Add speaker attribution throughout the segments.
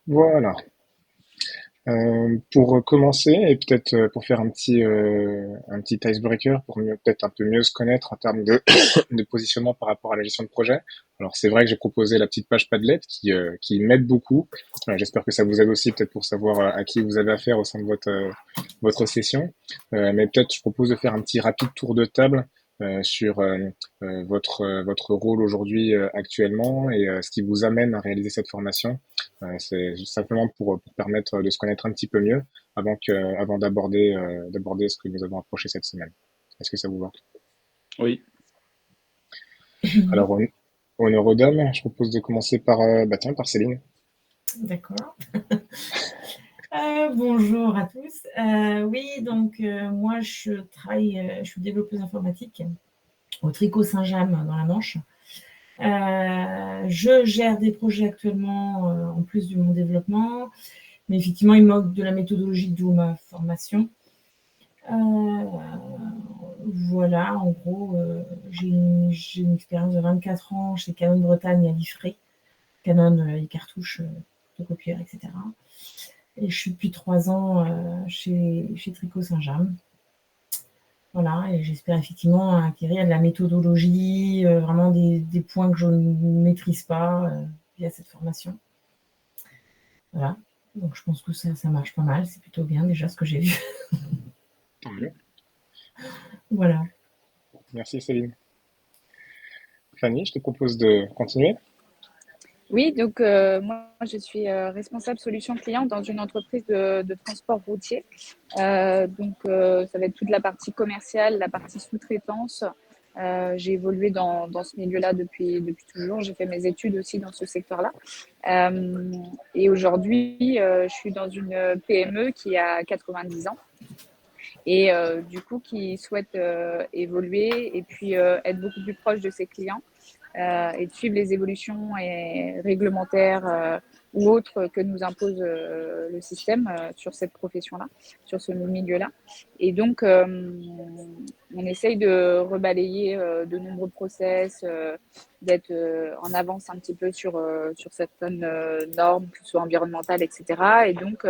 Speaker 1: Voilà. Pour commencer et peut-être pour faire un petit icebreaker pour peut-être un peu mieux se connaître en termes de, de positionnement par rapport à la gestion de projet. Alors c'est vrai que j'ai proposé la petite page Padlet qui m'aide beaucoup. J'espère que ça vous aide aussi peut-être pour savoir à qui vous avez affaire au sein de votre session. Mais peut-être je propose de faire un petit rapide tour de table sur votre rôle aujourd'hui actuellement et ce qui vous amène à réaliser cette formation. C'est juste simplement pour permettre de se connaître un petit peu mieux avant d'aborder ce que nous avons approché cette semaine. Est-ce que ça vous va?
Speaker 2: Oui.
Speaker 1: Alors, honneur aux dames, je propose de commencer tiens, par Céline.
Speaker 3: D'accord. Bonjour à tous. Oui, donc moi je suis développeuse informatique au Tricot Saint-James dans la Manche. Je gère des projets actuellement en plus de mon développement, mais effectivement, il manque de la méthodologie d'où ma formation. Voilà, en gros, j'ai une expérience de 24 ans chez Canon Bretagne à Liffré. Canon, les cartouches de copieurs, etc. Et je suis depuis 3 ans chez Tricot Saint-James. Voilà, et j'espère effectivement acquérir de la méthodologie, vraiment des points que je ne maîtrise pas via cette formation. Voilà, donc je pense que ça marche pas mal, c'est plutôt bien déjà ce que j'ai vu.
Speaker 1: Tant mieux.
Speaker 3: Voilà.
Speaker 1: Merci Céline. Fanny, je te propose de continuer.
Speaker 4: Oui, donc moi je suis responsable solution client dans une entreprise de transport routier. Ça va être toute la partie commerciale, la partie sous-traitance. J'ai évolué dans ce milieu-là depuis toujours. J'ai fait mes études aussi dans ce secteur-là. Euh, et aujourd'hui, je suis dans une PME qui a 90 ans et du coup qui souhaite évoluer et puis être beaucoup plus proche de ses clients et de suivre les évolutions réglementaires ou autres que nous impose le système sur cette profession-là, sur ce milieu-là. Et donc, on essaye de rebalayer de nombreux process, d'être en avance un petit peu sur certaines normes, que ce soit environnementales, etc. Et donc,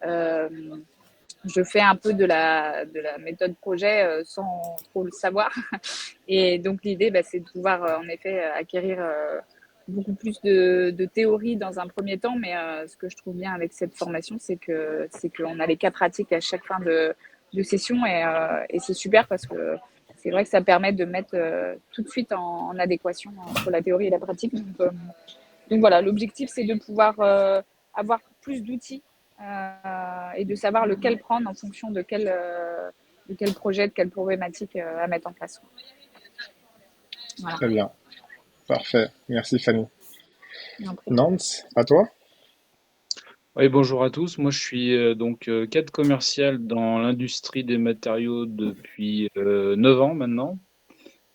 Speaker 4: euh, je fais un peu de la méthode projet sans trop le savoir. Et donc, l'idée, c'est de pouvoir, en effet, acquérir beaucoup plus de théorie dans un premier temps. Mais ce que je trouve bien avec cette formation, c'est qu'on a les cas pratiques à chaque fin de session. Et c'est super parce que c'est vrai que ça permet de mettre tout de suite en adéquation entre la théorie et la pratique. Donc voilà, l'objectif, c'est de pouvoir avoir plus d'outils et de savoir lequel prendre en fonction de quel projet, de quelle problématique à mettre en place. Voilà.
Speaker 1: Très bien. Parfait. Merci Fanny.
Speaker 4: En prie.
Speaker 1: Nance, à toi?
Speaker 2: Oui, bonjour à tous. Moi, je suis cadre commercial dans l'industrie des matériaux depuis 9 ans maintenant.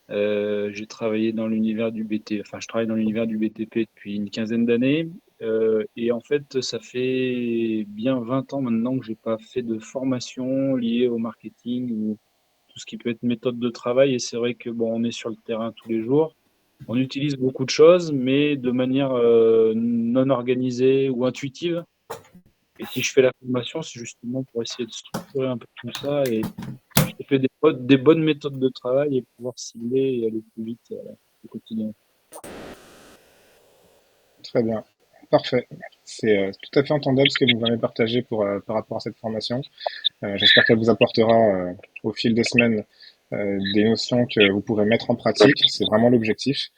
Speaker 2: J'ai travaillé dans l'univers du BT, enfin, je travaille dans l'univers du BTP depuis une quinzaine d'années. Et en fait, ça fait bien 20 ans maintenant que j'ai pas fait de formation liée au marketing ou tout ce qui peut être méthode de travail. Et c'est vrai que bon, on est sur le terrain tous les jours. On utilise beaucoup de choses, mais de manière non organisée ou intuitive. Et si je fais la formation, c'est justement pour essayer de structurer un peu tout ça et développer des bonnes méthodes de travail et pouvoir cibler et aller plus vite au quotidien.
Speaker 1: Très bien. Parfait. C'est tout à fait entendable ce que vous m'avez partagé par rapport à cette formation. J'espère qu'elle vous apportera au fil des semaines des notions que vous pourrez mettre en pratique. C'est vraiment l'objectif.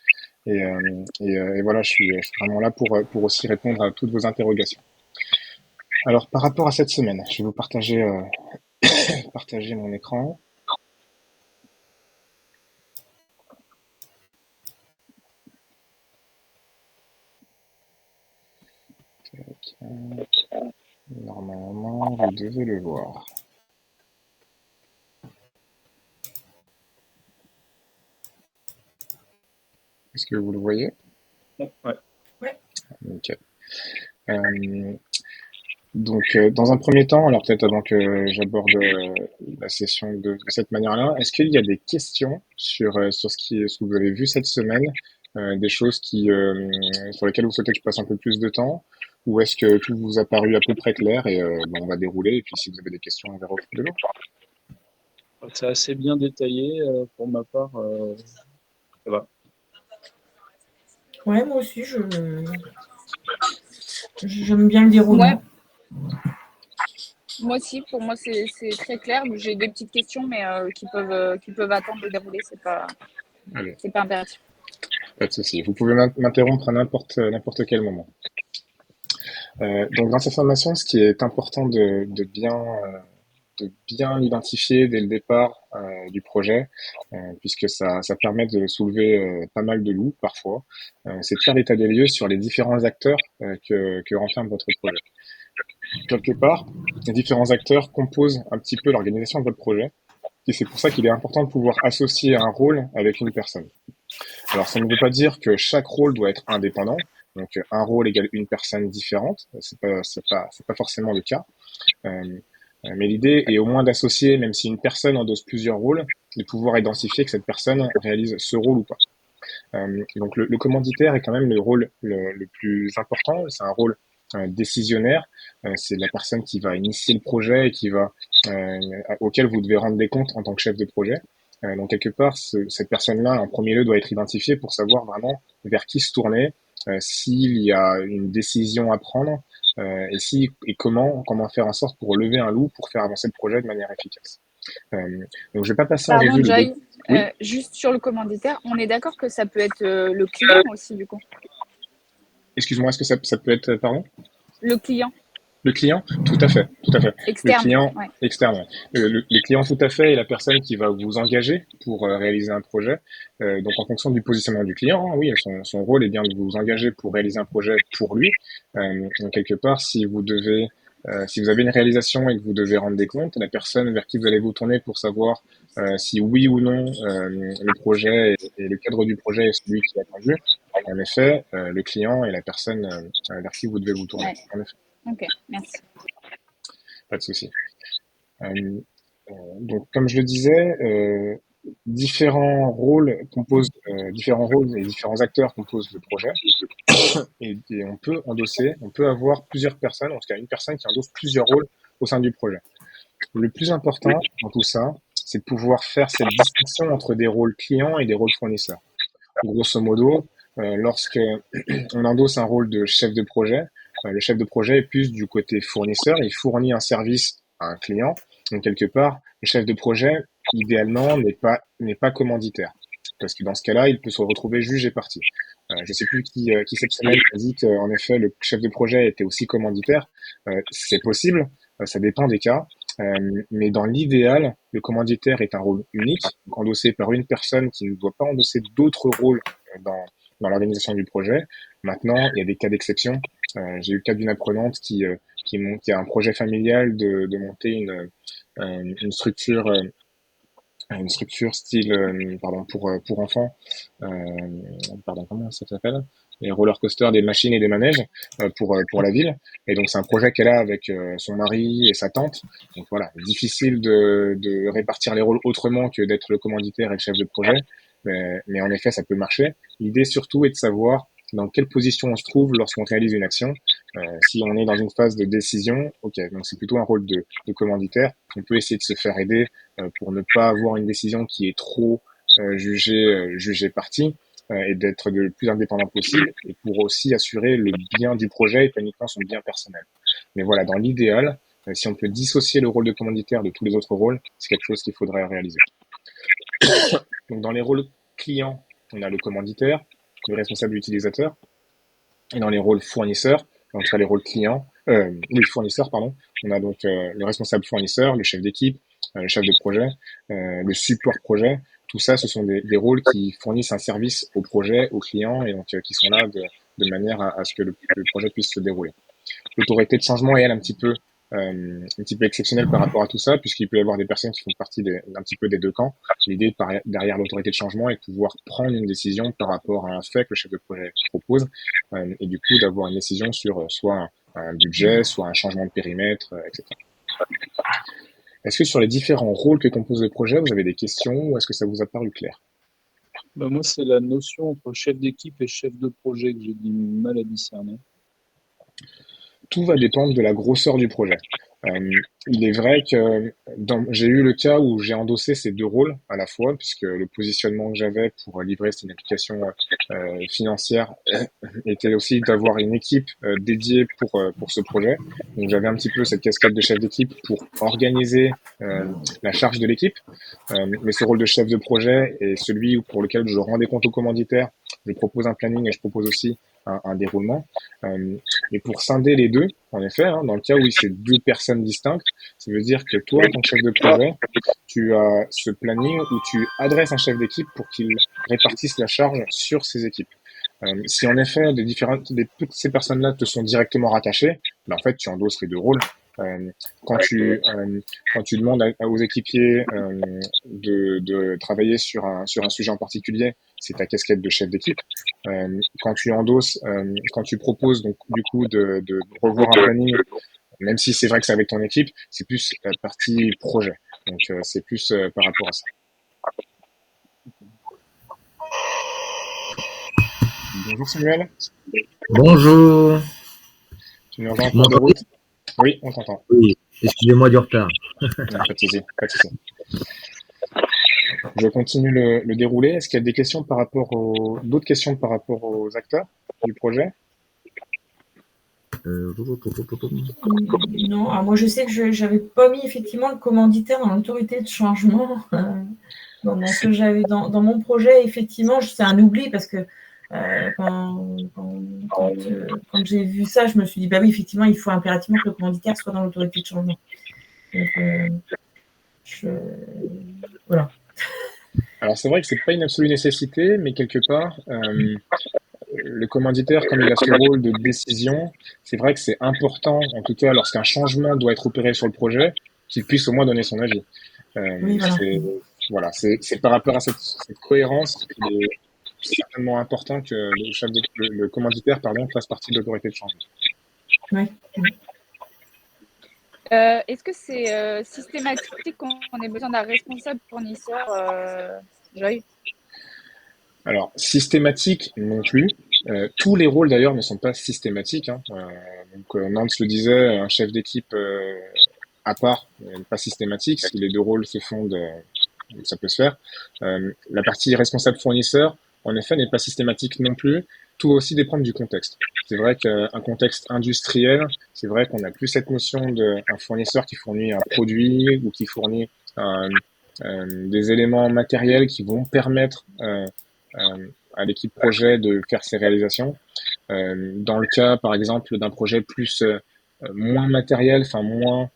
Speaker 1: Et voilà, je suis vraiment là pour aussi répondre à toutes vos interrogations. Alors, par rapport à cette semaine, je vais vous partager mon écran. Normalement, vous devez le voir. Est-ce que vous le voyez?
Speaker 2: Ouais.
Speaker 3: Ouais.
Speaker 1: Ok. Euh, dans un premier temps, alors peut-être avant que j'aborde la session de cette manière-là, est-ce qu'il y a des questions sur ce que vous avez vu cette semaine, des choses sur lesquelles vous souhaitez que je passe un peu plus de temps, ou est-ce que tout vous a paru à peu près clair et on va dérouler et puis si vous avez des questions, on verra au fil de l'eau.
Speaker 2: C'est assez bien détaillé. Pour ma part, ça va.
Speaker 3: Ouais, moi aussi, j'aime bien le déroulement.
Speaker 4: Moi aussi, pour moi, c'est très clair. J'ai des petites questions, mais qui peuvent attendre de dérouler.
Speaker 1: Allez,
Speaker 4: C'est pas impératif.
Speaker 1: pas de souci. Vous pouvez m'interrompre à n'importe quel moment. Donc dans cette formation, ce qui est important de bien identifier dès le départ du projet, puisque ça permet de soulever pas mal de loups parfois, c'est de faire l'état des lieux sur les différents acteurs que renferme votre projet. Quelque part, les différents acteurs composent un petit peu l'organisation de votre projet, et c'est pour ça qu'il est important de pouvoir associer un rôle avec une personne. Alors ça ne veut pas dire que chaque rôle doit être indépendant, donc un rôle égale une personne différente, c'est pas forcément le cas. Mais l'idée est au moins d'associer, même si une personne endosse plusieurs rôles, de pouvoir identifier que cette personne réalise ce rôle ou pas. Donc le commanditaire est quand même le rôle le plus important, c'est un rôle décisionnaire, c'est la personne qui va initier le projet et auquel vous devez rendre des comptes en tant que chef de projet. Donc quelque part, cette personne-là, en premier lieu, doit être identifiée pour savoir vraiment vers qui se tourner, s'il y a une décision à prendre, et comment faire en sorte pour lever un loup pour faire avancer le projet de manière efficace. Donc je vais pas passer en
Speaker 4: Pardon,
Speaker 1: revue
Speaker 4: Joy,
Speaker 1: Oui,
Speaker 4: juste sur le commanditaire, on est d'accord que ça peut être le client aussi, du coup.
Speaker 1: excuse-moi, est-ce que ça peut être, pardon?
Speaker 4: Le client
Speaker 1: Le client? Tout à fait, tout à fait. Le
Speaker 4: externe,
Speaker 1: client
Speaker 4: ouais.
Speaker 1: externe, ouais. Les clients, tout à fait, est la personne qui va vous engager pour réaliser un projet. Donc, en fonction du positionnement du client, hein, oui, son rôle est bien de vous engager pour réaliser un projet pour lui. Donc, quelque part, si vous avez une réalisation et que vous devez rendre des comptes, la personne vers qui vous allez vous tourner pour savoir si oui ou non le projet et le cadre du projet est celui qui est attendu, en effet, le client est la personne vers qui vous devez vous tourner.
Speaker 4: Ouais.
Speaker 1: En effet.
Speaker 4: Ok, merci.
Speaker 1: Pas de souci. Donc, comme je le disais, différents rôles et différents acteurs composent le projet. Et on peut avoir plusieurs personnes, en tout cas une personne qui endosse plusieurs rôles au sein du projet. Le plus important dans tout ça, c'est de pouvoir faire cette distinction entre des rôles clients et des rôles fournisseurs. Grosso modo, lorsque on endosse un rôle de chef de projet, le chef de projet est plus du côté fournisseur, il fournit un service à un client. Donc quelque part, le chef de projet, idéalement, n'est pas commanditaire. Parce que dans ce cas-là, il peut se retrouver juge et partie. Je ne sais plus qui cette semaine a dit qu'en effet, le chef de projet était aussi commanditaire. C'est possible, ça dépend des cas. Mais dans l'idéal, le commanditaire est un rôle unique, donc endossé par une personne qui ne doit pas endosser d'autres rôles dans l'organisation du projet. Maintenant, il y a des cas d'exception. J'ai eu le cas d'une apprenante qui a un projet familial de monter une structure style, pardon, pour enfants, euh, pardon, comment ça s'appelle? Les roller coasters, des machines et des manèges pour la ville. Et donc c'est un projet qu'elle a avec son mari et sa tante. Donc voilà, difficile de répartir les rôles autrement que d'être le commanditaire et le chef de projet. Mais en effet, ça peut marcher. L'idée surtout est de savoir dans quelle position on se trouve lorsqu'on réalise une action. Si on est dans une phase de décision, ok, donc c'est plutôt un rôle de commanditaire. On peut essayer de se faire aider pour ne pas avoir une décision qui est trop jugée partie et d'être le plus indépendant possible et pour aussi assurer le bien du projet et pas uniquement son bien personnel. Mais voilà, dans l'idéal, si on peut dissocier le rôle de commanditaire de tous les autres rôles, c'est quelque chose qu'il faudrait réaliser. Donc dans les rôles clients, on a le commanditaire, le responsable utilisateur, et dans les rôles fournisseurs, en tout cas les rôles clients, fournisseurs, pardon, on a donc le responsable fournisseur, le chef d'équipe, le chef de projet, le support projet. Tout ça, ce sont des rôles qui fournissent un service au projet, aux clients, et donc qui sont là de manière à ce que le projet puisse se dérouler. L'autorité de changement est, elle, un petit peu exceptionnelle par rapport à tout ça, puisqu'il peut y avoir des personnes qui font partie d'un petit peu des deux camps. L'idée derrière l'autorité de changement est de pouvoir prendre une décision par rapport à un fait que le chef de projet propose, et du coup d'avoir une décision sur soit un budget, soit un changement de périmètre, etc. Est-ce que sur les différents rôles que compose le projet, vous avez des questions ou est-ce que ça vous a paru clair?
Speaker 2: Bah, moi, c'est la notion entre chef d'équipe et chef de projet que j'ai du mal à discerner.
Speaker 1: Tout va dépendre de la grosseur du projet. Il est vrai que j'ai eu le cas où j'ai endossé ces deux rôles à la fois, puisque le positionnement que j'avais pour livrer cette une application financière était aussi d'avoir une équipe dédiée pour ce projet. Donc j'avais un petit peu cette casquette de chef d'équipe pour organiser la charge de l'équipe. Mais ce rôle de chef de projet est celui pour lequel je rendais compte aux commanditaires. Je propose un planning et je propose aussi un déroulement. Et pour scinder les deux, en effet, hein, dans le cas où c'est deux personnes distinctes, ça veut dire que toi, en tant que chef de projet, tu as ce planning où tu adresses un chef d'équipe pour qu'il répartisse la charge sur ses équipes. Si en effet toutes ces personnes-là te sont directement rattachées, ben en fait tu endosses les deux rôles. Euh, quand tu demandes aux équipiers de travailler sur un sujet en particulier, c'est ta casquette de chef d'équipe. Quand tu proposes donc du coup de revoir un planning, même si c'est vrai que c'est avec ton équipe, c'est plus la partie projet. Donc c'est plus par rapport à ça. Bonjour Samuel,
Speaker 5: Bonjour.
Speaker 1: tu nous rejoins en
Speaker 5: Vous
Speaker 1: cours de
Speaker 5: m'entendez?
Speaker 1: route? Oui, on t'entend.
Speaker 5: Oui, excusez-moi du retard.
Speaker 1: Non, pas de souci, pas de souci. Je continue le déroulé. Est-ce qu'il y a des questions d'autres questions par rapport aux acteurs du projet?
Speaker 5: Euh,
Speaker 3: Non, alors moi je sais que j'avais pas mis effectivement le commanditaire dans l'autorité de changement. Dans ce que j'avais dans mon projet, effectivement, c'est un oubli parce que quand j'ai vu ça, je me suis dit, bah oui, effectivement, il faut impérativement que le commanditaire soit dans l'autorité de changement. Donc, voilà.
Speaker 1: Alors c'est vrai que c'est pas une absolue nécessité, mais quelque part, le commanditaire, comme il a ce rôle de décision, c'est vrai que c'est important, en tout cas lorsqu'un changement doit être opéré sur le projet, qu'il puisse au moins donner son avis.
Speaker 3: Oui, voilà.
Speaker 1: C'est par rapport à cette cohérence qu'il est certainement important que le commanditaire, pardon, fasse partie de l'autorité de changement.
Speaker 3: Oui.
Speaker 4: Est-ce que c'est systématique qu'on ait besoin d'un responsable fournisseur, Joy?
Speaker 1: Alors, systématique non plus. Tous les rôles d'ailleurs ne sont pas systématiques, hein. Nance le disait, un chef d'équipe à part, pas systématique. Si les deux rôles se fondent, ça peut se faire. La partie responsable fournisseur, en effet, n'est pas systématique non plus. Tout va aussi dépendre du contexte. C'est vrai qu'un contexte industriel, c'est vrai qu'on a plus cette notion d'un fournisseur qui fournit un produit ou qui fournit des éléments matériels qui vont permettre à l'équipe projet de faire ses réalisations. Dans le cas, par exemple, d'un projet plus moins matériel, enfin moins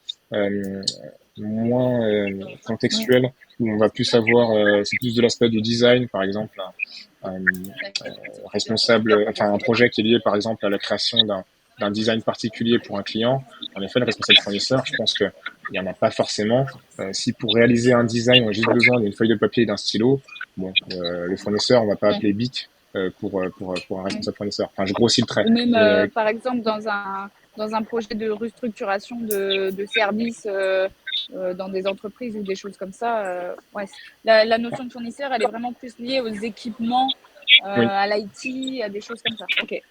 Speaker 1: contextuel, où on va plus avoir, c'est plus de l'aspect du design, par exemple, un projet qui est lié, par exemple, à la création d'un design particulier pour un client. En effet, le responsable fournisseur, je pense qu'il n'y en a pas forcément. Si pour réaliser un design, on a juste besoin d'une feuille de papier et d'un stylo, bon, le fournisseur, on va pas appeler BIC pour un responsable fournisseur. Enfin, je grossis le trait.
Speaker 4: Ou même,
Speaker 1: Mais,
Speaker 4: par exemple, dans un projet de restructuration de services dans des entreprises ou des choses comme ça, ouais, la notion de fournisseur, elle est vraiment plus liée aux équipements,
Speaker 1: oui.
Speaker 4: à l'IT, à des choses comme ça. Ok.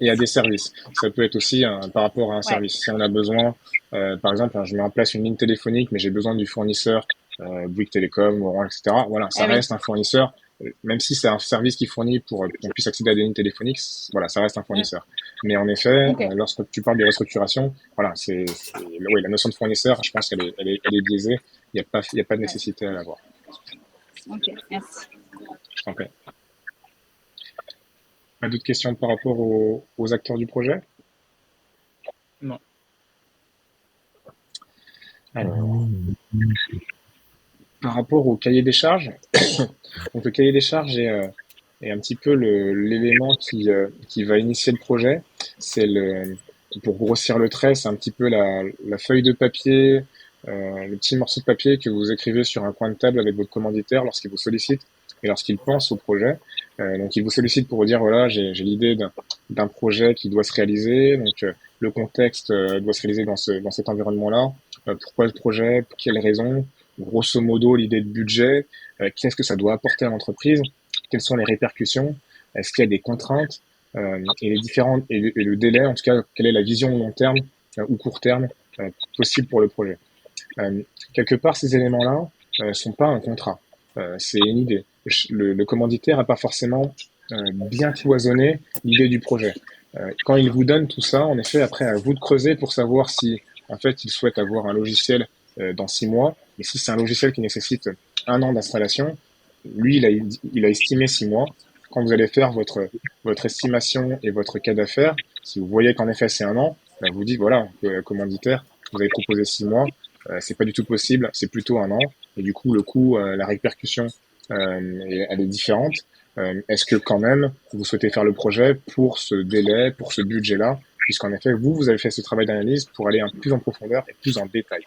Speaker 1: Et à des services. Ça peut être aussi par rapport à un
Speaker 4: Ouais.
Speaker 1: service. Si on a besoin, par exemple, je mets en place une ligne téléphonique, mais j'ai besoin du fournisseur Bouygues Télécom, Orange, etc. Voilà, ça reste un fournisseur. Même si c'est un service qui fournit pour qu'on puisse accéder à des lignes téléphoniques, voilà, ça reste un fournisseur. Mais en effet, lorsque tu parles de restructuration, voilà, oui, la notion de fournisseur, je pense qu'elle est biaisée. Il n'y a pas de nécessité à l'avoir.
Speaker 4: Ok, merci.
Speaker 1: Je t'en prie. Pas d'autres questions par rapport aux acteurs du projet?
Speaker 2: Non.
Speaker 1: Alors, par rapport au cahier des charges, donc le cahier des charges est un petit peu l'élément qui va initier le projet. Pour grossir le trait, c'est un petit peu la feuille de papier, le petit morceau de papier que vous écrivez sur un coin de table avec votre commanditaire lorsqu'il vous sollicite et lorsqu'il pense au projet. Donc il vous sollicite pour vous dire, voilà, j'ai l'idée d'un projet qui doit se réaliser, donc le contexte doit se réaliser dans cet environnement-là. Pourquoi le projet, pour quelles raisons, grosso modo l'idée de budget, qu'est-ce que ça doit apporter à l'entreprise, quelles sont les répercussions, est-ce qu'il y a des contraintes, et les différentes et le délai, en tout cas, quelle est la vision long terme ou court terme possible pour le projet. Quelque part, ces éléments-là sont pas un contrat, c'est une idée. Le commanditaire n'a pas forcément bien cloisonné l'idée du projet. Quand il vous donne tout ça, en effet, après, à vous de creuser pour savoir si, en fait, il souhaite avoir un logiciel dans 6 mois. Mais si c'est un logiciel qui nécessite 1 an d'installation, lui, il a estimé 6 mois. Quand vous allez faire votre estimation et votre cas d'affaires, si vous voyez qu'en effet c'est 1 an, ben vous dites voilà, commanditaire, vous avez proposé 6 mois, c'est pas du tout possible, c'est plutôt 1 an. Et du coup, le coût, la répercussion, elle est différente. Est-ce que quand même vous souhaitez faire le projet pour ce délai, pour ce budget-là, puisqu'en effet vous avez fait ce travail d'analyse pour aller un peu plus en profondeur et plus en détail.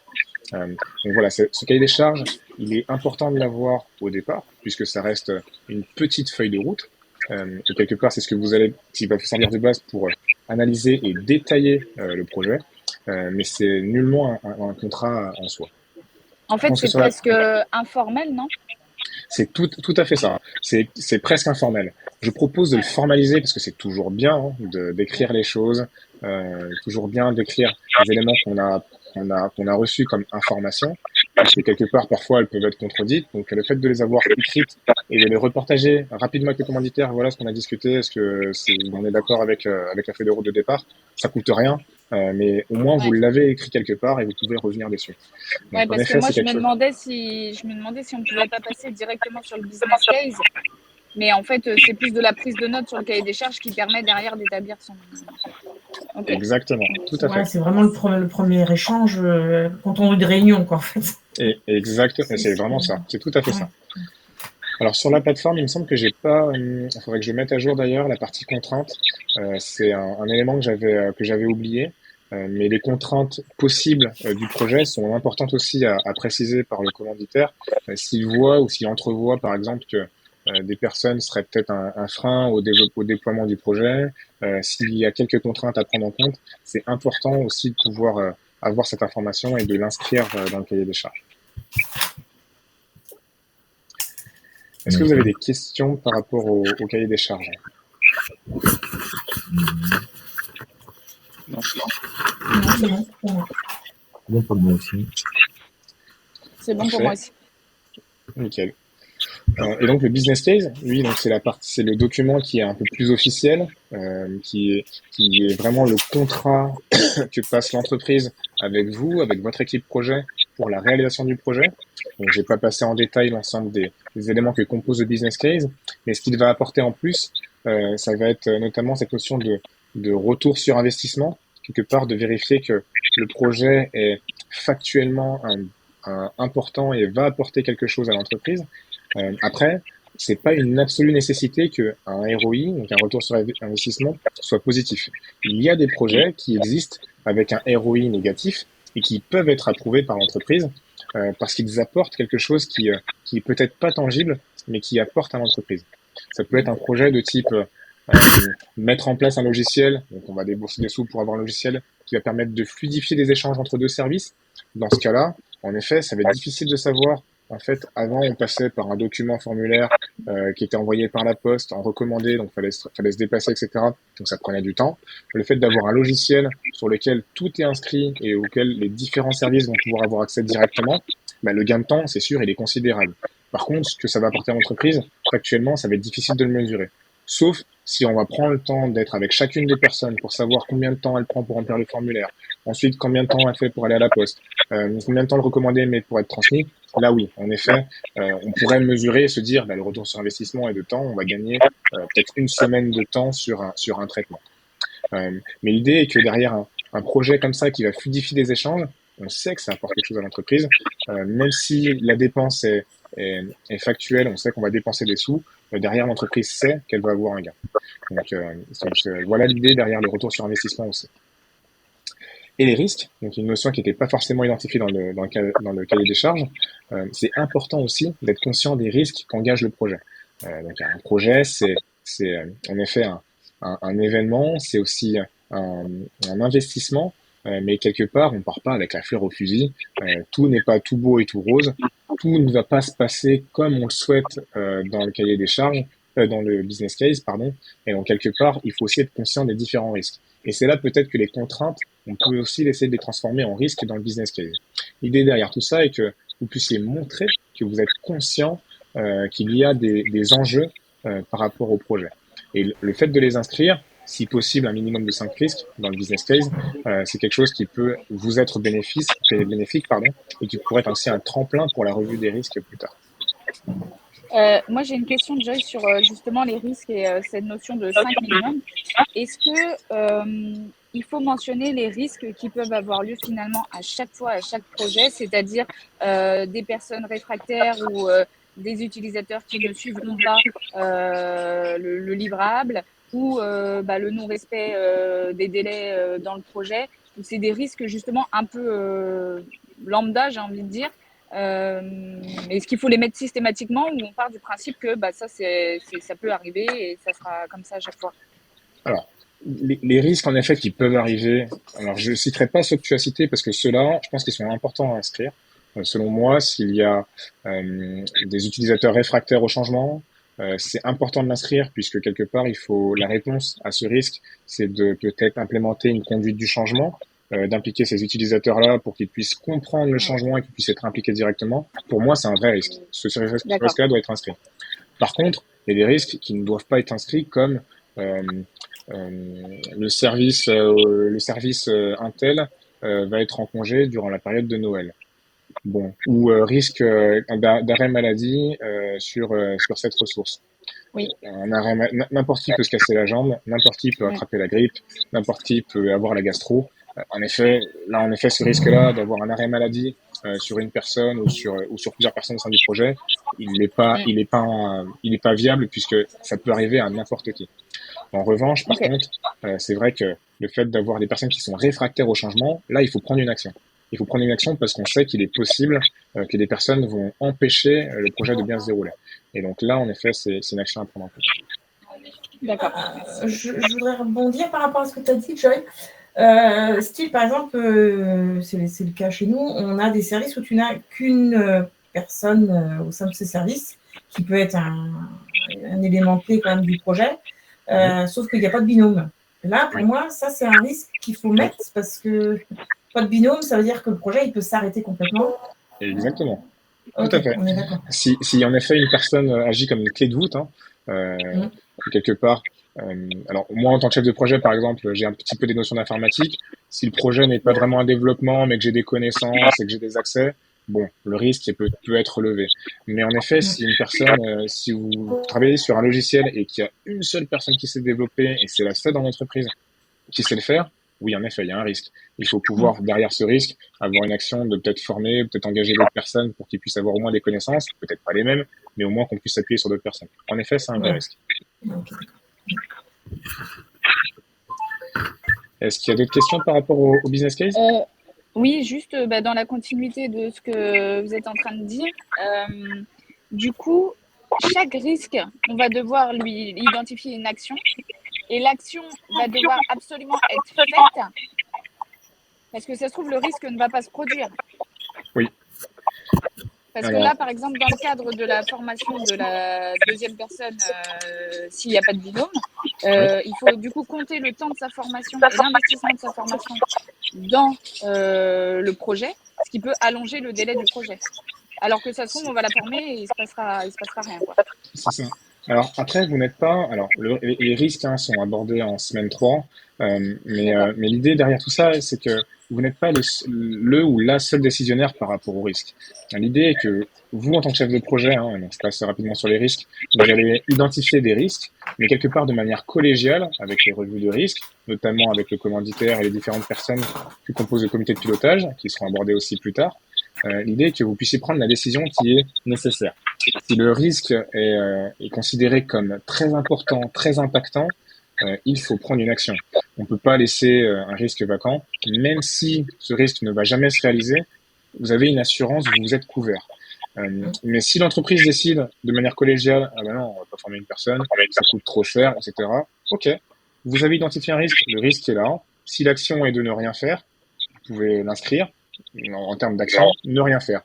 Speaker 1: Donc voilà, ce cahier des charges, il est important de l'avoir au départ, puisque ça reste une petite feuille de route. Et quelque part, c'est ce que vous allez, qui va vous servir de base pour analyser et détailler le projet. Mais c'est nullement un contrat en soi.
Speaker 4: En fait, c'est presque informel, non?
Speaker 1: C'est tout à fait ça. C'est presque informel. Je propose de le formaliser parce que c'est toujours bien d'écrire les choses, toujours bien d'écrire les éléments qu'on a reçus comme information, parce que quelque part, parfois, elles peuvent être contredites. Donc, le fait de les avoir écrites et de les repartager rapidement avec le commanditaire, voilà ce qu'on a discuté, est-ce que on est d'accord avec la feuille de route de départ, ça coûte rien. Mais au moins vous l'avez écrit quelque part et vous pouvez revenir dessus.
Speaker 4: Donc, parce que moi je me demandais si on pouvait pas passer directement sur le business case, mais en fait c'est plus de la prise de notes sur le cahier des charges qui permet derrière d'établir son.
Speaker 1: Okay. Exactement, tout à fait.
Speaker 3: C'est vraiment le premier échange quand on a une réunion, quoi, en fait.
Speaker 1: Exactement, c'est vraiment ça, c'est tout à fait ça. Alors sur la plateforme, il me semble que j'ai pas, il faudrait que je mette à jour d'ailleurs la partie contraintes. C'est un élément que j'avais oublié, mais les contraintes possibles du projet sont importantes aussi à préciser par le commanditaire. S'il voit ou s'il entrevoit par exemple que des personnes seraient peut-être un frein au déploiement du projet, s'il y a quelques contraintes à prendre en compte, c'est important aussi de pouvoir avoir cette information et de l'inscrire dans le cahier des charges. Est-ce que vous avez des questions par rapport au cahier des charges?
Speaker 2: Non.
Speaker 5: Bon pour moi aussi.
Speaker 4: C'est bon pour moi aussi.
Speaker 1: Nickel. Et donc le business case, lui, donc c'est le document qui est un peu plus officiel, qui est vraiment le contrat que passe l'entreprise avec vous, avec votre équipe projet pour la réalisation du projet. Donc j'ai pas passé en détail l'ensemble des éléments que compose le business case, mais ce qu'il va apporter en plus, ça va être notamment cette notion de retour sur investissement, quelque part de vérifier que le projet est factuellement important et va apporter quelque chose à l'entreprise. Après, c'est pas une absolue nécessité qu'un ROI, donc un retour sur investissement, soit positif. Il y a des projets qui existent avec un ROI négatif et qui peuvent être approuvés par l'entreprise parce qu'ils apportent quelque chose qui est peut-être pas tangible, mais qui apporte à l'entreprise. Ça peut être un projet de type mettre en place un logiciel, donc on va débourser des sous pour avoir un logiciel qui va permettre de fluidifier des échanges entre deux services. Dans ce cas-là, en effet, ça va être difficile de savoir. En fait, avant, on passait par un document formulaire qui était envoyé par la poste, en recommandé, donc fallait se déplacer, etc. Donc ça prenait du temps. Le fait d'avoir un logiciel sur lequel tout est inscrit et auquel les différents services vont pouvoir avoir accès directement, bah, le gain de temps, c'est sûr, il est considérable. Par contre, ce que ça va apporter à l'entreprise, factuellement, ça va être difficile de le mesurer. Sauf si on va prendre le temps d'être avec chacune des personnes pour savoir combien de temps elle prend pour remplir le formulaire, ensuite combien de temps elle fait pour aller à la poste, combien de temps le recommander mais pour être transmis. Là oui, en effet, on pourrait mesurer et se dire le retour sur investissement et de temps, on va gagner peut-être 1 semaine de temps sur un traitement. Mais l'idée est que derrière un projet comme ça qui va fluidifier des échanges, on sait que ça apporte quelque chose à l'entreprise, même si la dépense est factuelle, on sait qu'on va dépenser des sous, derrière l'entreprise sait qu'elle va avoir un gain. Donc voilà l'idée derrière le retour sur investissement aussi. Et les risques, donc une notion qui n'était pas forcément identifiée dans le cahier des charges, c'est important aussi d'être conscient des risques qu'engage le projet. Donc un projet, c'est en effet un événement, c'est aussi un investissement, mais quelque part, on part pas avec la fleur au fusil. Tout n'est pas tout beau et tout rose. Tout ne va pas se passer comme on le souhaite dans le cahier des charges. dans le business case, pardon. Et donc quelque part, il faut aussi être conscient des différents risques. Et c'est là peut-être que les contraintes, on peut aussi essayer de les transformer en risques dans le business case. L'idée derrière tout ça est que vous puissiez montrer que vous êtes conscient qu'il y a des enjeux par rapport au projet. Et le fait de les inscrire, si possible un minimum de 5 risques dans le business case, c'est quelque chose qui peut vous être bénéfique, pardon, et qui pourrait être aussi un tremplin pour la revue des risques plus tard.
Speaker 4: Moi, j'ai une question, Joy, sur justement les risques et cette notion de 5 minimum. Est-ce que il faut mentionner les risques qui peuvent avoir lieu finalement à chaque fois, à chaque projet, c'est-à-dire des personnes réfractaires ou des utilisateurs qui ne suivront pas le livrable ou le non-respect des délais dans le projet. C'est des risques justement un peu lambda, j'ai envie de dire. Est-ce qu'il faut les mettre systématiquement ou on part du principe que ça peut arriver et ça sera comme ça à chaque fois?
Speaker 1: Alors, les risques en effet qui peuvent arriver, alors je ne citerai pas ceux que tu as cités parce que ceux-là, je pense qu'ils sont importants à inscrire. Selon moi, s'il y a des utilisateurs réfractaires au changement, c'est important de l'inscrire puisque quelque part, la réponse à ce risque, c'est de peut-être implémenter une conduite du changement, d'impliquer ces utilisateurs-là pour qu'ils puissent comprendre le changement et qu'ils puissent être impliqués directement. Pour moi, c'est un vrai risque. Ce risque-là doit être inscrit. Par contre, il y a des risques qui ne doivent pas être inscrits comme le service Intel va être en congé durant la période de Noël. Bon, ou risque d'arrêt maladie sur cette ressource.
Speaker 4: Oui.
Speaker 1: N'importe qui peut se casser la jambe, n'importe qui peut attraper la grippe, n'importe qui peut avoir la gastro. En effet, ce risque-là d'avoir un arrêt maladie sur une personne ou sur plusieurs personnes au sein du projet, il n'est pas viable puisque ça peut arriver à n'importe qui. En revanche, par contre, c'est vrai que le fait d'avoir des personnes qui sont réfractaires au changement, là, il faut prendre une action. Il faut prendre une action parce qu'on sait qu'il est possible que des personnes vont empêcher le projet de bien se dérouler. Et donc là, en effet, c'est une action à prendre en compte.
Speaker 4: D'accord.
Speaker 3: Je voudrais rebondir par rapport à ce que tu as dit, Joy. Style, par exemple, c'est le cas chez nous, on a des services où tu n'as qu'une personne au sein de ces services, qui peut être un élément clé quand même du projet, sauf qu'il n'y a pas de binôme. Là, pour moi, ça, c'est un risque qu'il faut mettre parce que pas de binôme, ça veut dire que le projet, il peut s'arrêter complètement.
Speaker 1: Exactement.
Speaker 3: Okay,
Speaker 1: tout à fait.
Speaker 3: On est d'accord.
Speaker 1: Si en effet une personne agit comme une clé de voûte, quelque part, alors moi en tant que chef de projet par exemple, j'ai un petit peu des notions d'informatique. Si le projet n'est pas vraiment un développement, mais que j'ai des connaissances et que j'ai des accès, bon, le risque peut être relevé. Mais en effet, si une personne, si vous travaillez sur un logiciel et qu'il y a une seule personne qui sait développer et c'est la seule dans l'entreprise qui sait le faire, oui, en effet, il y a un risque. Il faut pouvoir, derrière ce risque, avoir une action de peut-être former, peut-être engager d'autres personnes pour qu'ils puissent avoir au moins des connaissances, peut-être pas les mêmes, mais au moins qu'on puisse s'appuyer sur d'autres personnes. En effet, c'est un vrai risque. Est-ce qu'il y a d'autres questions par rapport au business case?
Speaker 4: Oui, juste dans la continuité de ce que vous êtes en train de dire. Du coup, chaque risque, on va devoir lui identifier une action. Et l'action va devoir absolument être faite parce que ça se trouve, le risque ne va pas se produire.
Speaker 1: Oui.
Speaker 4: Parce que là, par exemple, dans le cadre de la formation de la deuxième personne, s'il n'y a pas de binôme, il faut du coup compter le temps de sa formation et l'investissement de sa formation dans le projet, ce qui peut allonger le délai du projet. Alors que ça se trouve, on va la former et il se passera rien, quoi.
Speaker 1: C'est ça. Alors après, vous n'êtes pas. Alors les risques sont abordés en semaine 3, mais l'idée derrière tout ça, c'est que vous n'êtes pas le ou la seule décisionnaire par rapport aux risques. L'idée est que vous, en tant que chef de projet, donc je passe rapidement sur les risques, vous allez identifier des risques, mais quelque part de manière collégiale, avec les revues de risques, notamment avec le commanditaire et les différentes personnes qui composent le comité de pilotage, qui seront abordées aussi plus tard. L'idée est que vous puissiez prendre la décision qui est nécessaire. Si le risque est considéré comme très important, très impactant, il faut prendre une action. On ne peut pas laisser un risque vacant. Même si ce risque ne va jamais se réaliser, vous avez une assurance, vous êtes couvert. Mais si l'entreprise décide de manière collégiale, ah ben non, on va pas former une personne, ça coûte trop cher, etc. Ok, vous avez identifié un risque, le risque est là. Si l'action est de ne rien faire, vous pouvez l'inscrire en termes d'action, ne rien faire.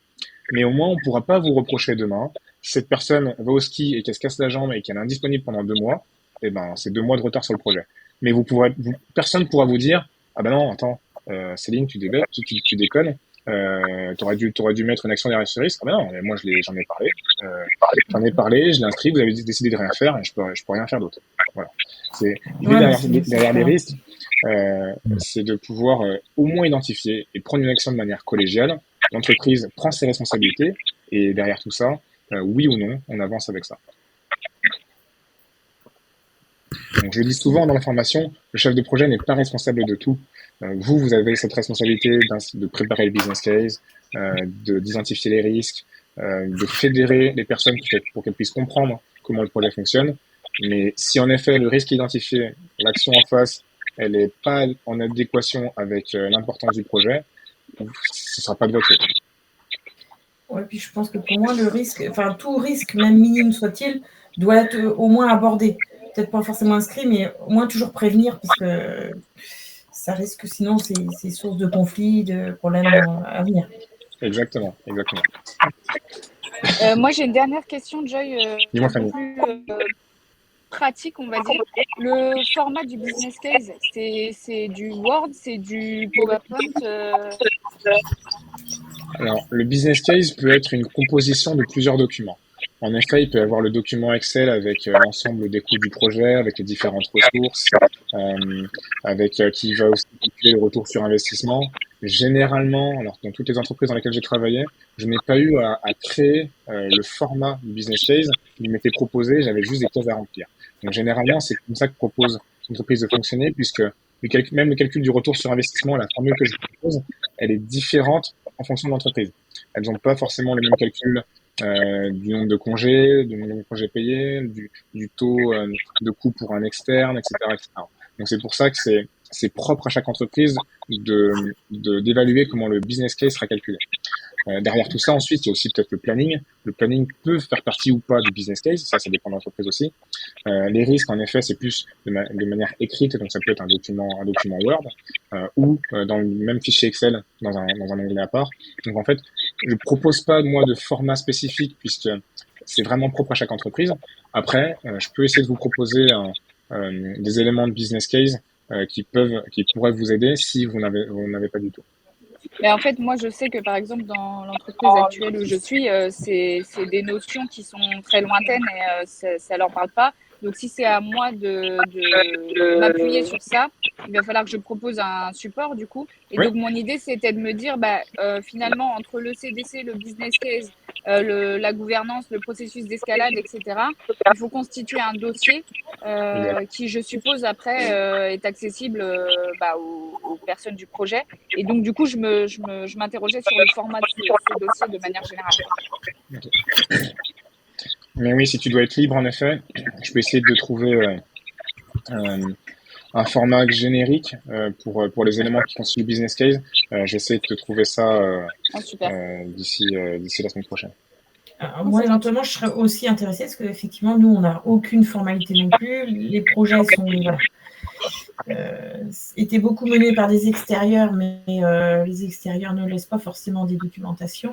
Speaker 1: Mais au moins, on ne pourra pas vous reprocher demain Si cette personne va au ski et qu'elle se casse la jambe et qu'elle est indisponible pendant 2 mois, eh ben, c'est 2 mois de retard sur le projet. Mais personne pourra vous dire, ah ben non, attends, Céline, tu déconnes, t'aurais dû mettre une action derrière ce risque. Ah ben non, mais moi j'en ai parlé, je l'ai inscrit, vous avez décidé de rien faire et je peux rien faire d'autre. Voilà. L'idée
Speaker 3: Ouais,
Speaker 1: derrière les
Speaker 3: clair.
Speaker 1: risques, c'est de pouvoir au moins identifier et prendre une action de manière collégiale. L'entreprise prend ses responsabilités et derrière tout ça, oui ou non, on avance avec ça. Donc, je le dis souvent dans la formation, le chef de projet n'est pas responsable de tout. Vous avez cette responsabilité de préparer le business case, d'identifier les risques, de fédérer les personnes pour qu'elles puissent comprendre comment le projet fonctionne. Mais si en effet le risque est identifié, l'action en face, elle n'est pas en adéquation avec l'importance du projet, ce ne sera pas de votre faute.
Speaker 3: Ouais, puis je pense que pour moi, le risque, enfin tout risque, même minime soit-il, doit être au moins abordé. Peut-être pas forcément inscrit, mais au moins toujours prévenir, parce que ça risque, sinon c'est source de conflits, de problèmes à venir.
Speaker 1: Exactement.
Speaker 4: Moi, j'ai une dernière question, Joy,
Speaker 1: Dis-moi,
Speaker 4: un peu
Speaker 1: Fanny.
Speaker 4: plus pratique, on va dire. Le format du business case, c'est du Word, c'est du PowerPoint.
Speaker 1: Alors, le business case peut être une composition de plusieurs documents. En effet, il peut y avoir le document Excel avec l'ensemble des coûts du projet, avec les différentes ressources, qui va aussi calculer le retour sur investissement. Généralement, alors dans toutes les entreprises dans lesquelles j'ai travaillé, je n'ai pas eu à créer le format du business case. Il m'était proposé, j'avais juste des cases à remplir. Donc généralement, c'est comme ça que propose l'entreprise de fonctionner, puisque même le calcul du retour sur investissement, la formule que je propose, elle est différente en fonction de l'entreprise. Elles n'ont pas forcément les mêmes calculs du nombre de congés, du nombre de congés payés, du taux de coût pour un externe, etc., etc. Donc c'est pour ça que c'est propre à chaque entreprise d'évaluer comment le business case sera calculé. Derrière tout ça, ensuite, il y a aussi peut-être le planning. Le planning peut faire partie ou pas du business case, ça dépend de l'entreprise aussi. Les risques, en effet, c'est plus de manière écrite, donc ça peut être un document Word ou dans le même fichier Excel dans un onglet à part. Donc en fait, je propose pas moi de format spécifique puisque c'est vraiment propre à chaque entreprise. Après, je peux essayer de vous proposer des éléments de business case qui pourraient vous aider si vous n'avez pas du tout.
Speaker 4: Mais en fait, moi, je sais que par exemple, dans l'entreprise actuelle où je suis, c'est des notions qui sont très lointaines et ça leur parle pas. Donc, si c'est à moi de m'appuyer sur ça, il va falloir que je propose un support du coup. Et
Speaker 1: Oui.
Speaker 4: donc, mon idée, c'était de me dire, finalement, entre le CDC, le business case, la gouvernance, le processus d'escalade, etc., il faut constituer un dossier qui, je suppose, après, est accessible aux personnes du projet. Et donc, du coup, je m'interrogeais sur le format de ces dossiers de manière générale.
Speaker 1: Okay. Mais oui, si tu dois être libre, en effet, je peux essayer de trouver un format générique pour les éléments qui constituent le business case. J'essaie de te trouver ça d'ici la semaine prochaine.
Speaker 3: Moi, éventuellement, je serais aussi intéressée parce qu'effectivement, nous, on n'a aucune formalité non plus. Les projets étaient beaucoup menés par des extérieurs, mais les extérieurs ne laissent pas forcément des documentations.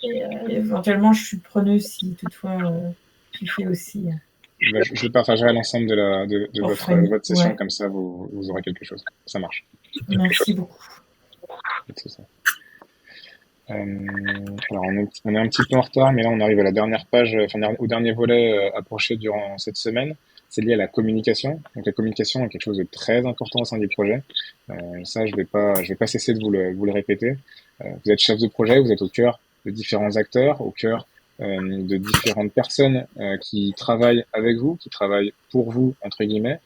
Speaker 3: Et éventuellement, je suis preneuse si toutefois tu fais aussi.
Speaker 1: Je le partagerai à l'ensemble de votre session, comme ça vous aurez quelque chose. Ça marche.
Speaker 3: Merci beaucoup.
Speaker 1: C'est ça. Alors on est un petit peu en retard, mais là on arrive à la dernière page, au dernier volet approché durant cette semaine. C'est lié à la communication. Donc la communication est quelque chose de très important au sein du projet. Ça, je vais pas cesser de vous le répéter. Vous êtes chef de projet, vous êtes au cœur de différents acteurs, au cœur de différentes personnes qui travaillent avec vous, qui travaillent pour vous, entre guillemets,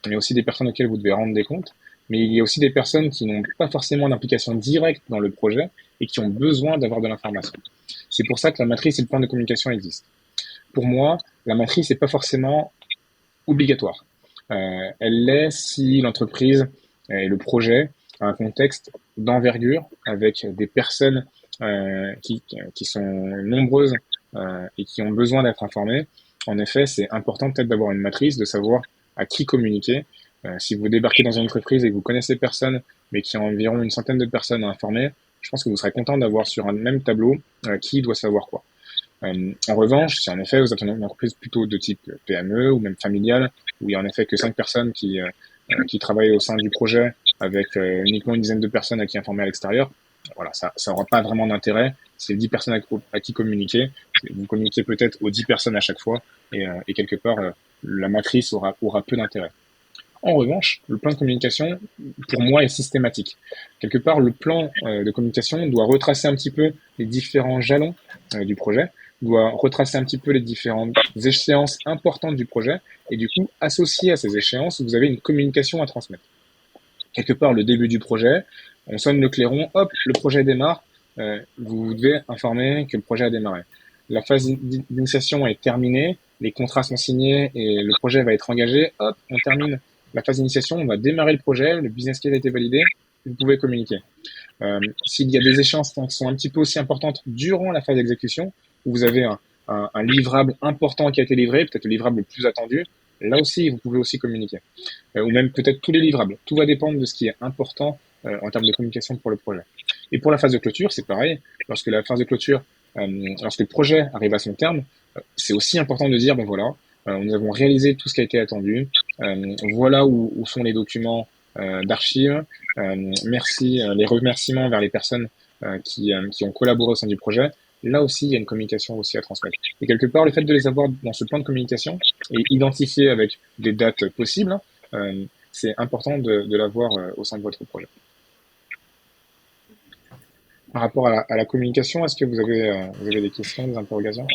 Speaker 1: mais aussi des personnes auxquelles vous devez rendre des comptes. Mais il y a aussi des personnes qui n'ont pas forcément d'implication directe dans le projet et qui ont besoin d'avoir de l'information. C'est pour ça que la matrice et le plan de communication existent. Pour moi, la matrice n'est pas forcément obligatoire. Elle l'est si l'entreprise et le projet a un contexte d'envergure avec des personnes qui sont nombreuses et qui ont besoin d'être informées. En effet, c'est important peut-être d'avoir une matrice, de savoir à qui communiquer. Si vous débarquez dans une entreprise et que vous connaissez personne, mais qu'il y a environ une centaine de personnes à informer, je pense que vous serez content d'avoir sur un même tableau qui doit savoir quoi. En revanche, si en effet vous êtes une entreprise plutôt de type PME ou même familiale, où il y a en effet que 5 personnes qui travaillent au sein du projet avec uniquement une dizaine de personnes à qui informer à l'extérieur, voilà, ça aura pas vraiment d'intérêt. C'est 10 personnes à qui communiquer. Vous communiquez peut-être aux 10 personnes à chaque fois et quelque part, la matrice aura peu d'intérêt. En revanche, le plan de communication, pour moi, est systématique. Quelque part, le plan de communication doit retracer un petit peu les différents jalons du projet, doit retracer un petit peu les différentes échéances importantes du projet, et du coup, associé à ces échéances, vous avez une communication à transmettre. Quelque part, le début du projet, on sonne le clairon, hop, le projet démarre, vous devez informer que le projet a démarré. La phase d'initiation est terminée, les contrats sont signés et le projet va être engagé, hop, on termine la phase d'initiation, on va démarrer le projet, le business case a été validé, vous pouvez communiquer. S'il y a des échéances qui sont un petit peu aussi importantes durant la phase d'exécution, où vous avez un livrable important qui a été livré, peut-être le livrable le plus attendu, là aussi, vous pouvez aussi communiquer. Ou même peut-être tous les livrables. Tout va dépendre de ce qui est important en termes de communication pour le projet. Et pour la phase de clôture, c'est pareil. Lorsque la phase de clôture, lorsque le projet arrive à son terme, c'est aussi important de dire, ben voilà, nous avons réalisé tout ce qui a été attendu. Voilà où sont les documents d'archives. Merci, les remerciements vers les personnes qui ont collaboré au sein du projet. Là aussi, il y a une communication aussi à transmettre. Et quelque part, le fait de les avoir dans ce plan de communication et identifié avec des dates possibles, c'est important de l'avoir au sein de votre projet. Par rapport à la communication, est-ce que vous avez des questions, des interrogations?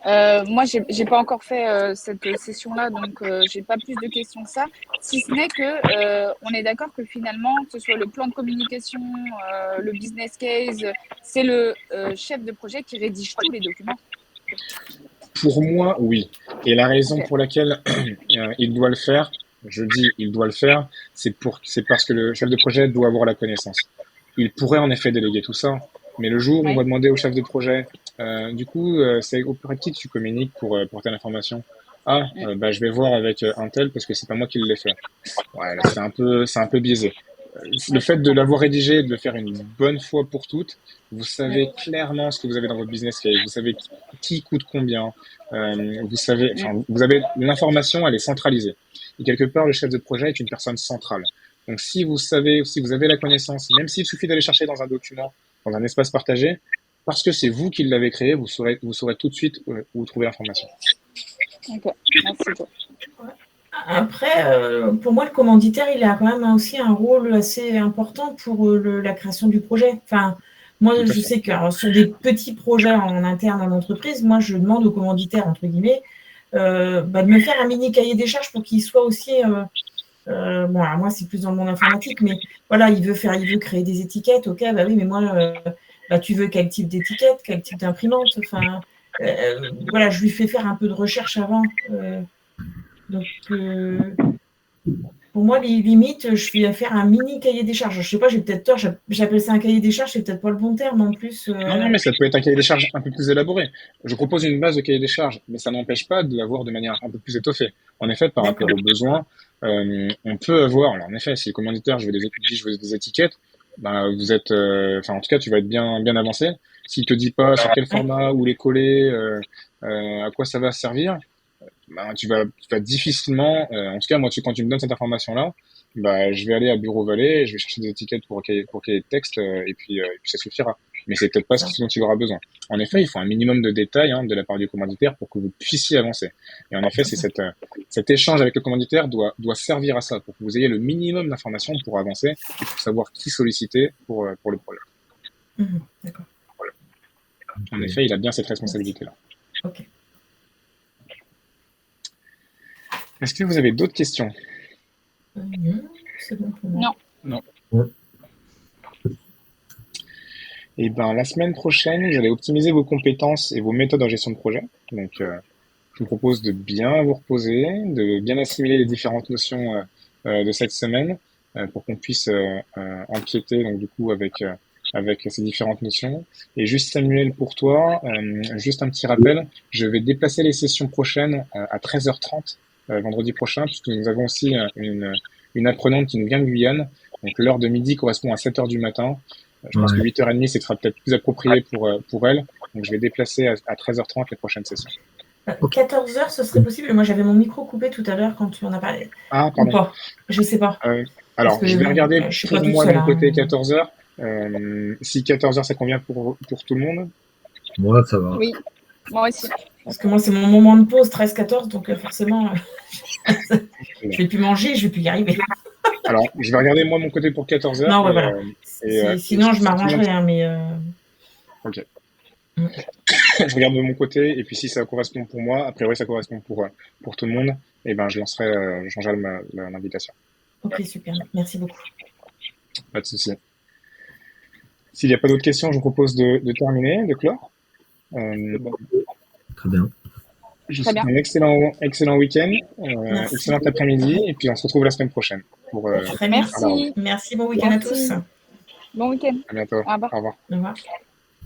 Speaker 4: Moi, j'ai pas encore fait cette session-là, donc j'ai pas plus de questions que ça. Si ce n'est que on est d'accord que finalement, que ce soit le plan de communication, le business case, c'est le chef de projet qui rédige tous les documents.
Speaker 1: Pour moi, oui. Et la raison
Speaker 4: Ok.
Speaker 1: pour laquelle il doit le faire, je dis il doit le faire, c'est parce que le chef de projet doit avoir la connaissance. Il pourrait en effet déléguer tout ça, mais le jour où on
Speaker 4: Oui.
Speaker 1: va demander au chef de projet, du coup, c'est auprès de qui tu communiques pour telle information? Ah, bah, je vais voir avec un tel parce que c'est pas moi qui l'ai fait. Ouais, là, c'est un peu biaisé. Le
Speaker 4: Ouais, je
Speaker 1: fait de
Speaker 4: comprends.
Speaker 1: l'avoir rédigé, de le faire une bonne fois pour toutes, vous
Speaker 4: Mm.
Speaker 1: savez clairement ce que vous avez dans votre business case, vous savez qui coûte combien, vous savez,
Speaker 4: Mm.
Speaker 1: enfin, vous avez l'information, elle est centralisée. Et quelque part, le chef de projet est une personne centrale. Donc, si vous savez, si vous avez la connaissance, même s'il suffit d'aller chercher dans un document, dans un espace partagé, parce que c'est vous qui l'avez créé, vous saurez tout de suite où trouver l'information.
Speaker 4: Ok, merci. Jo.
Speaker 3: Après, pour moi, le commanditaire, il a quand même aussi un rôle assez important pour la création du projet. Enfin, moi,
Speaker 1: Tout à
Speaker 3: je
Speaker 1: fait.
Speaker 3: sais que sur des petits projets en interne en entreprise, moi, je demande au commanditaire, entre guillemets, de me faire un mini cahier des charges pour qu'il soit aussi. Bon, alors moi, c'est plus dans le monde informatique, mais voilà, il veut créer des étiquettes. Ok, bah oui, mais moi, tu veux quel type d'étiquette, quel type d'imprimante. Enfin, voilà, je lui fais faire un peu de recherche avant. Donc, pour moi, limite, je vais faire un mini cahier des charges. Je sais pas, j'ai peut-être tort, j'appelle ça un cahier des charges, c'est peut-être pas le bon terme en plus.
Speaker 1: Non, mais ça peut être un cahier des charges un peu plus élaboré. Je propose une base de cahier des charges, mais ça n'empêche pas de l'avoir de manière un peu plus étoffée. En effet, par rapport
Speaker 3: D'accord.
Speaker 1: aux besoins, on peut avoir, alors en effet, si le commanditaire, je veux des étiquettes, bah, vous êtes, enfin, en tout cas, tu vas être bien avancé. S'il te dit pas sur quel
Speaker 3: Ouais.
Speaker 1: format, où les coller, à quoi ça va servir, bah, tu vas difficilement, en tout cas, moi, quand tu me donnes cette information-là, bah, je vais aller à Bureau Vallée, je vais chercher des étiquettes pour cahier de texte, et puis ça suffira. Mais c'est peut-être pas ce dont il aura besoin. En effet, il faut un minimum de détails de la part du commanditaire pour que vous puissiez avancer. Et en effet, cet échange avec le commanditaire doit servir à ça, pour que vous ayez le minimum d'informations pour avancer et pour savoir qui solliciter pour le projet.
Speaker 3: D'accord.
Speaker 1: En effet, il a bien cette responsabilité-là.
Speaker 3: Ok.
Speaker 1: Est-ce que vous avez d'autres questions?
Speaker 3: Non, c'est bon pour moi.
Speaker 4: Non.
Speaker 1: Non. Et ben, la semaine prochaine, vous allez optimiser vos compétences et vos méthodes en gestion de projet. Donc, je vous propose de bien vous reposer, de bien assimiler les différentes notions de cette semaine pour qu'on puisse empiéter donc du coup avec ces différentes notions. Et juste Samuel, pour toi, juste un petit rappel, je vais déplacer les sessions prochaines à 13h30 vendredi prochain, puisque nous avons aussi une apprenante qui nous vient de Guyane. Donc l'heure de midi correspond à 7h du matin. Je pense que
Speaker 5: Ouais.
Speaker 1: 8h30, ce sera peut-être plus approprié pour elle. Donc, je vais déplacer à 13h30 les prochaines sessions.
Speaker 3: 14h, ce serait possible. Moi, j'avais mon micro coupé tout à l'heure quand tu en as parlé.
Speaker 1: Ah,
Speaker 3: Ou
Speaker 1: pardon.
Speaker 3: pas. Je sais pas.
Speaker 1: Alors,
Speaker 3: que
Speaker 1: je vais
Speaker 3: bon,
Speaker 1: regarder
Speaker 3: je suis
Speaker 1: pour
Speaker 3: pas toute
Speaker 1: moi de
Speaker 3: seule,
Speaker 1: mon côté
Speaker 3: hein.
Speaker 1: 14h. Si 14h, ça convient pour tout le monde.
Speaker 5: Moi, ça va.
Speaker 4: Oui, moi aussi.
Speaker 3: Parce que moi, c'est mon moment de pause, 13-14, donc forcément, je vais plus manger, je vais plus y arriver.
Speaker 1: Alors, je vais regarder moi de mon côté pour 14h.
Speaker 3: Non, ouais, voilà. Sinon, je
Speaker 1: si
Speaker 3: m'arrangerai, hein, mais...
Speaker 1: Ok. Je regarde de mon côté, et puis si ça correspond pour moi, a priori ça correspond pour tout le monde, et ben je changerai l'invitation.
Speaker 3: Ok, super. Merci beaucoup.
Speaker 1: Pas de souci. S'il n'y a pas d'autres questions, je vous propose de terminer, de clore.
Speaker 5: Très bien.
Speaker 1: Je vous souhaite un excellent week-end, excellent après-midi, et puis on se retrouve la semaine prochaine.
Speaker 3: Très bien. Merci, bon week-end à tous.
Speaker 4: Bon week-end.
Speaker 1: À bientôt.
Speaker 4: Au revoir.
Speaker 3: Au revoir.